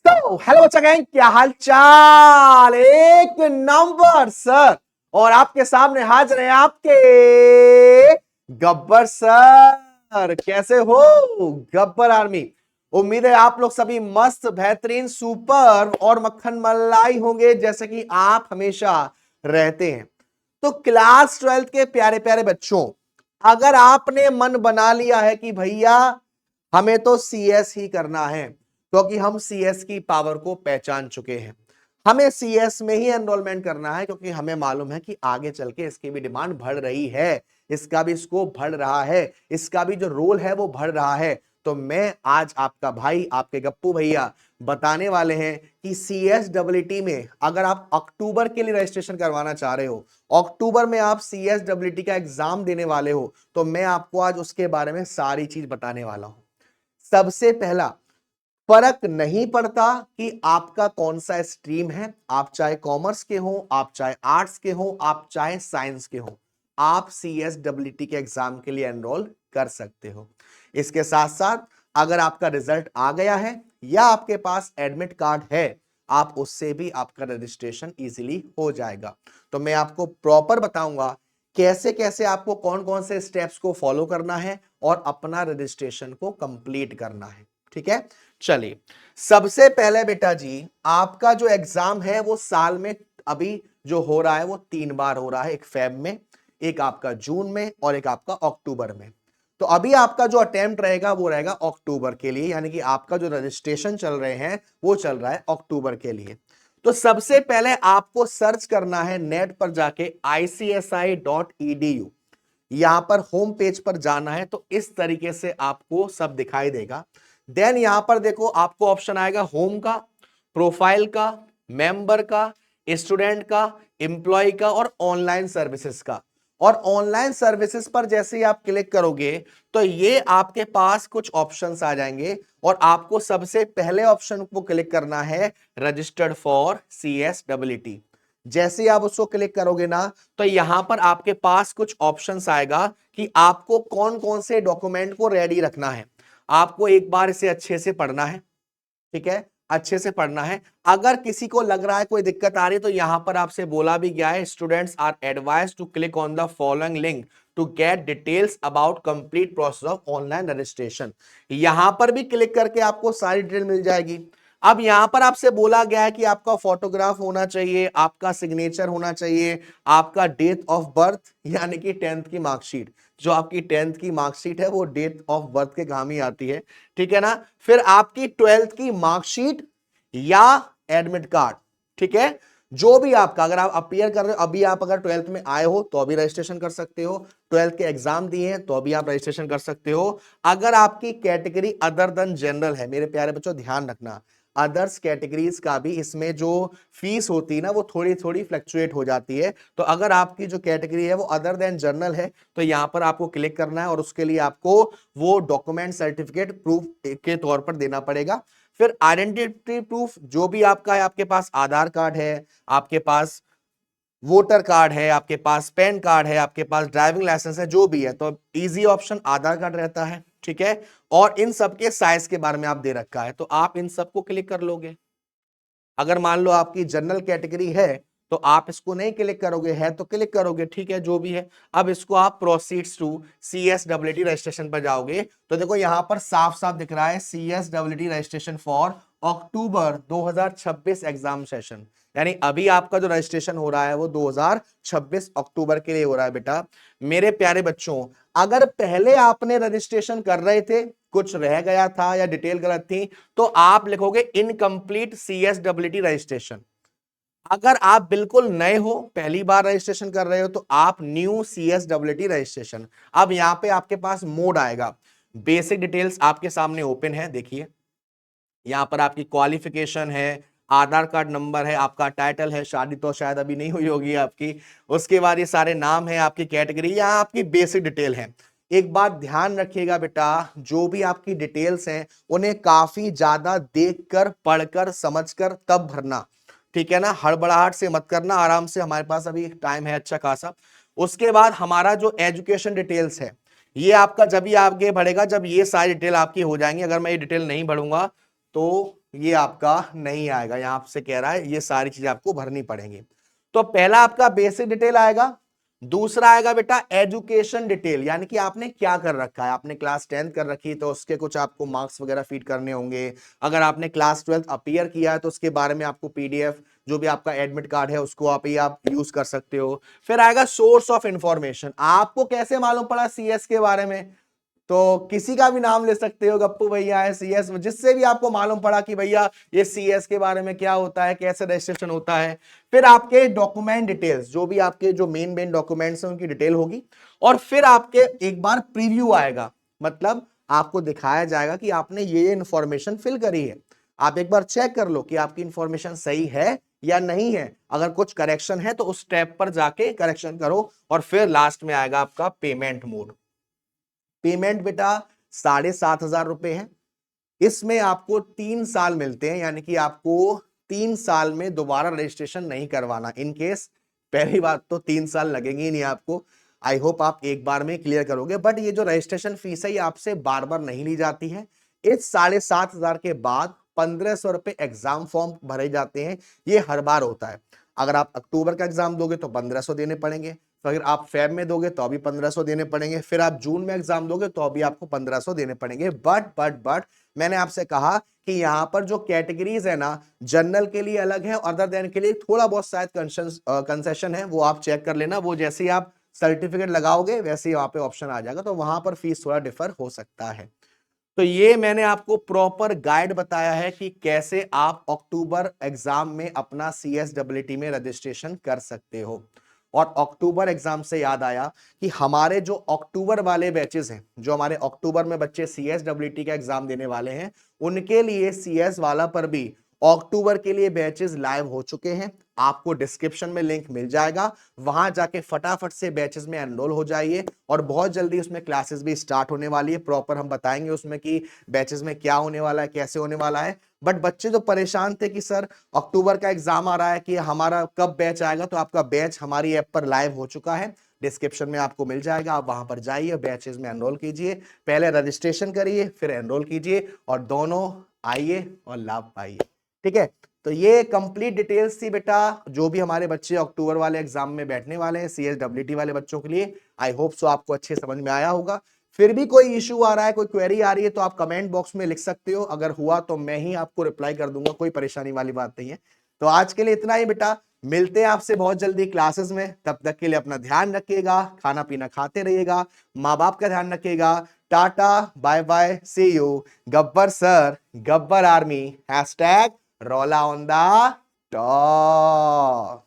तो हेलो बच्चा गैंग, क्या हाल चाल। एक नंबर सर। और आपके सामने हाजिर है आपके गब्बर सर। कैसे हो गब्बर आर्मी? उम्मीद है आप लोग सभी मस्त बेहतरीन सुपर और मक्खन मलाई होंगे, जैसे कि आप हमेशा रहते हैं। तो क्लास 12 के प्यारे प्यारे बच्चों, अगर आपने मन बना लिया है कि भैया हमें तो सीएस ही करना है, क्योंकि हम सीएस की पावर को पहचान चुके हैं, हमें सीएस में ही एनरोलमेंट करना है, क्योंकि हमें मालूम है कि आगे चल के इसकी भी डिमांड बढ़ रही है, इसका भी स्कोप बढ़ रहा है, इसका भी जो रोल है वो बढ़ रहा है। तो मैं आज आपका भाई, आपके गप्पू भैया बताने वाले हैं कि सीएसडब्ल्यूटी में अगर आप अक्टूबर के लिए रजिस्ट्रेशन करवाना चाह रहे हो, अक्टूबर में आप सीएसडब्ल्यूटी का एग्जाम देने वाले हो, तो मैं आपको आज उसके बारे में सारी चीज बताने वाला हूं। सबसे पहला, फर्क नहीं पड़ता कि आपका कौन सा स्ट्रीम है, आप चाहे कॉमर्स के हो, आप चाहे आर्ट्स के हो, आप चाहे साइंस के हो, आप सीएसडब्ल्यूटी के एग्जाम के लिए एनरोल कर सकते हो। इसके साथ साथ अगर आपका रिजल्ट आ गया है या आपके पास एडमिट कार्ड है, आप उससे भी आपका रजिस्ट्रेशन इजीली हो जाएगा। तो मैं आपको प्रॉपर बताऊंगा कैसे कैसे आपको कौन कौन से स्टेप्स को फॉलो करना है और अपना रजिस्ट्रेशन को कंप्लीट करना है। ठीक है, चलिए सबसे पहले बेटा जी, आपका जो एग्जाम है वो साल में अभी जो हो रहा है वो 3 बार हो रहा है, एक फेब में, एक आपका जून में और एक आपका अक्टूबर में। तो अभी आपका जो अटेम्प्ट रहेगा वो रहेगा अक्टूबर के लिए, यानी कि आपका जो रजिस्ट्रेशन चल रहे हैं वो चल रहा है अक्टूबर के लिए। तो सबसे पहले आपको सर्च करना है नेट पर जाके icsi.edu, यहां पर होम पेज पर जाना है। तो इस तरीके से आपको सब दिखाई देगा। देन यहां पर देखो आपको ऑप्शन आएगा होम का, प्रोफाइल का, मेंबर का, स्टूडेंट का, एम्प्लॉय का और ऑनलाइन सर्विसेज का। और ऑनलाइन सर्विसेज पर जैसे ही आप क्लिक करोगे तो ये आपके पास कुछ ऑप्शंस आ जाएंगे और आपको सबसे पहले ऑप्शन को क्लिक करना है रजिस्टर्ड फॉर सीएसडब्ल्यूटी। जैसे ही आप उसको क्लिक करोगे ना, तो यहां पर आपके पास कुछ ऑप्शंस आएगा कि आपको कौन कौन से डॉक्यूमेंट को रेडी रखना है। आपको एक बार इसे अच्छे से पढ़ना है, ठीक है, अच्छे से पढ़ना है। अगर किसी को लग रहा है कोई दिक्कत आ रही है, तो यहां पर आपसे बोला भी गया है students are advised to click on the following link to get details about complete process of online registration. यहां पर भी क्लिक करके आपको सारी डिटेल मिल जाएगी। अब यहां पर आपसे बोला गया है कि आपका फोटोग्राफ होना चाहिए, आपका सिग्नेचर होना चाहिए, आपका डेट ऑफ बर्थ यानी कि 10th की मार्कशीट, जो आपकी 10th की मार्कशीट है वो डेट ऑफ बर्थ के काम ही आती है, ठीक है ना। फिर आपकी 12th की मार्कशीट या एडमिट कार्ड, ठीक है, जो भी आपका, अगर आप अपीयर कर रहे हो, अभी आप अगर 12th में आए हो तो अभी रजिस्ट्रेशन कर सकते हो, 12th के एग्जाम दिए हैं तो अभी आप रजिस्ट्रेशन कर सकते हो। अगर आपकी कैटेगरी अदर देन जनरल है, मेरे प्यारे बच्चों ध्यान रखना, अदर्स कैटेगरीज का भी इसमें जो फीस होती है ना वो थोड़ी थोड़ी फ्लक्चुएट हो जाती है। तो अगर आपकी जो कैटेगरी है वो अदर देन जनरल है, तो यहां पर आपको क्लिक करना है और उसके लिए आपको वो डॉक्यूमेंट सर्टिफिकेट प्रूफ के तौर पर देना पड़ेगा। फिर आइडेंटिटी प्रूफ जो भी आपका है, आपके पास आधार कार्ड है, आपके पास वोटर कार्ड है, आपके पास पैन कार्ड है, आपके पास ड्राइविंग लाइसेंस है, जो भी है, तो इजी ऑप्शन आधार कार्ड रहता है, ठीक है। और इन सब के साइज के बारे में आप दे रखा है, तो आप इन सबको क्लिक कर लोगे। अगर मान लो आपकी जनरल कैटेगरी है तो आप इसको नहीं क्लिक करोगे, है तो क्लिक करोगे, ठीक है, जो भी है। अब इसको आप प्रोसीड्स टू सीएसडब्ल्यूटी रजिस्ट्रेशन पर जाओगे तो देखो यहां पर साफ साफ दिख रहा है CSWT registration for October 2026 exam session, यानी अभी आपका जो रजिस्ट्रेशन हो रहा है वो 2026 अक्टूबर के लिए हो रहा है बेटा। मेरे प्यारे बच्चों, अगर पहले आपने रजिस्ट्रेशन कर रहे थे, कुछ रह गया था या डिटेल गलत थी, तो आप लिखोगे इनकम्प्लीट सीएसडब्ल्यूटी रजिस्ट्रेशन। अगर आप बिल्कुल नए हो, पहली बार रजिस्ट्रेशन कर रहे हो, तो आप न्यू सीएसडब्ल्यूटी रजिस्ट्रेशन। अब यहां पे आपके पास मोड आएगा, बेसिक डिटेल्स आपके सामने ओपन है, देखिए यहां पर आपकी क्वालिफिकेशन है, आधार कार्ड नंबर है, आपका टाइटल है, शादी तो शायद अभी नहीं हुई होगी आपकी, उसके बाद ये सारे नाम है, आपकी कैटेगरी, यहाँ आपकी बेसिक डिटेल है। एक बात ध्यान रखिएगा बेटा, जो भी आपकी डिटेल्स हैं उन्हें काफी ज्यादा देखकर, पढ़कर, समझकर तब भरना, ठीक है ना। हड़बड़ाहट से मत करना, आराम से, हमारे पास अभी टाइम है अच्छा खासा। उसके बाद हमारा जो एजुकेशन डिटेल्स है, ये आपका जब भी आगे बढ़ेगा जब ये सारी डिटेल आपकी हो जाएंगी। अगर मैं ये डिटेल नहीं भरूंगा तो ये आपका नहीं आएगा। यहां आपसे कह रहा है ये सारी चीजें आपको भरनी पड़ेंगी। तो पहला आपका बेसिक डिटेल आएगा, दूसरा आएगा बेटा एजुकेशन डिटेल, यानी कि आपने क्या कर रखा है। आपने क्लास 10th कर रखी है तो उसके कुछ आपको मार्क्स वगैरह फीड करने होंगे। अगर आपने क्लास 12th अपीयर किया है तो उसके बारे में आपको पीडीएफ, जो भी आपका एडमिट कार्ड है उसको आप यूज कर सकते हो। फिर आएगा सोर्स ऑफ इंफॉर्मेशन, आपको कैसे मालूम पड़ा सीएस के बारे में, तो किसी का भी नाम ले सकते हो, गप्पू भैया है सीएस, जिससे भी आपको मालूम पड़ा कि भैया ये सीएस के बारे में क्या होता है, कैसे रजिस्ट्रेशन होता है। फिर आपके डॉक्यूमेंट डिटेल्स, जो भी आपके जो मेन डॉक्यूमेंट्स हैं उनकी डिटेल होगी। और फिर आपके एक बार प्रीव्यू आएगा, मतलब आपको दिखाया जाएगा कि आपने ये इंफॉर्मेशन फिल करी है। आप एक बार चेक कर लो कि आपकी इंफॉर्मेशन सही है या नहीं है। अगर कुछ करेक्शन है तो उस स्टेप पर जाके करेक्शन करो। और फिर लास्ट में आएगा आपका पेमेंट मोड। पेमेंट बेटा 7,500 है। इसमें आपको 3 साल मिलते हैं, यानी कि आपको 3 साल में दोबारा रजिस्ट्रेशन नहीं करवाना। इन केस पहली बात तो 3 साल लगेंगे ही नहीं आपको, आई होप आप एक बार में क्लियर करोगे। बट ये जो रजिस्ट्रेशन फीस है ये आपसे बार बार नहीं ली जाती है। इस 7,500 के बाद 1,500 एग्जाम फॉर्म भरे जाते हैं, ये हर बार होता है। अगर आप अक्टूबर का एग्जाम दोगे तो 1,500 देने पड़ेंगे, तो अगर आप फेब में दोगे तो अभी 1,500 देने पड़ेंगे, फिर आप जून में एग्जाम दोगे तो अभी आपको 1,500 देने पड़ेंगे। बट मैंने आपसे कहा कि यहां पर जो कैटेगरीज है ना, जनरल के लिए अलग है, अदर देन के लिए थोड़ा बहुत शायद कंसेशन है, वो आप चेक कर लेना। वो जैसे ही आप सर्टिफिकेट लगाओगे वैसे ही वहां पे ऑप्शन आ जाएगा, तो वहां पर फीस थोड़ा डिफर हो सकता है। तो ये मैंने आपको प्रॉपर गाइड बताया है कि कैसे आप अक्टूबर एग्जाम में अपना CSWT में रजिस्ट्रेशन कर सकते हो। और अक्टूबर एग्जाम से याद आया कि हमारे जो अक्टूबर वाले बैचेस हैं, जो हमारे अक्टूबर में बच्चे CSWT का एग्जाम देने वाले हैं, उनके लिए CS वाला पर भी अक्टूबर के लिए बैचेस लाइव हो चुके हैं। आपको डिस्क्रिप्शन में लिंक मिल जाएगा, वहां जाके फटाफट से बैचेस में एनरोल हो जाइए। और बहुत जल्दी उसमें क्लासेस भी स्टार्ट होने वाली है, प्रॉपर हम बताएंगे उसमें कि बैचेस में क्या होने वाला है, कैसे होने वाला है। बट बच्चे जो परेशान थे कि सर अक्टूबर का एग्जाम आ रहा है कि हमारा कब बैच आएगा, तो आपका बैच हमारी ऐप पर लाइव हो चुका है, डिस्क्रिप्शन में आपको मिल जाएगा। आप वहां पर जाइए, बैचेस में एनरोल कीजिए, पहले रजिस्ट्रेशन करिए फिर एनरोल कीजिए, और दोनों आइए और लाभ पाइए। ठीक है, तो ये कंप्लीट डिटेल्स थी बेटा, जो भी हमारे बच्चे अक्टूबर वाले एग्जाम में बैठने वाले हैं CSWT वाले बच्चों के लिए। आई होप सो आपको अच्छे समझ में आया होगा। फिर भी कोई इशू आ रहा है, कोई क्वेरी आ रही है, तो आप कमेंट बॉक्स में लिख सकते हो। अगर हुआ तो मैं ही आपको रिप्लाई कर दूंगा, कोई परेशानी वाली बात नहीं है। तो आज के लिए इतना ही बेटा, मिलते हैं आपसे बहुत जल्दी क्लासेस में। तब तक के लिए अपना ध्यान रखिएगा, खाना पीना खाते रहिएगा, माँ बाप का ध्यान रखिएगा। Tata bye bye, see you. Gabbar sir, Gabbar army, #Rolla on the top।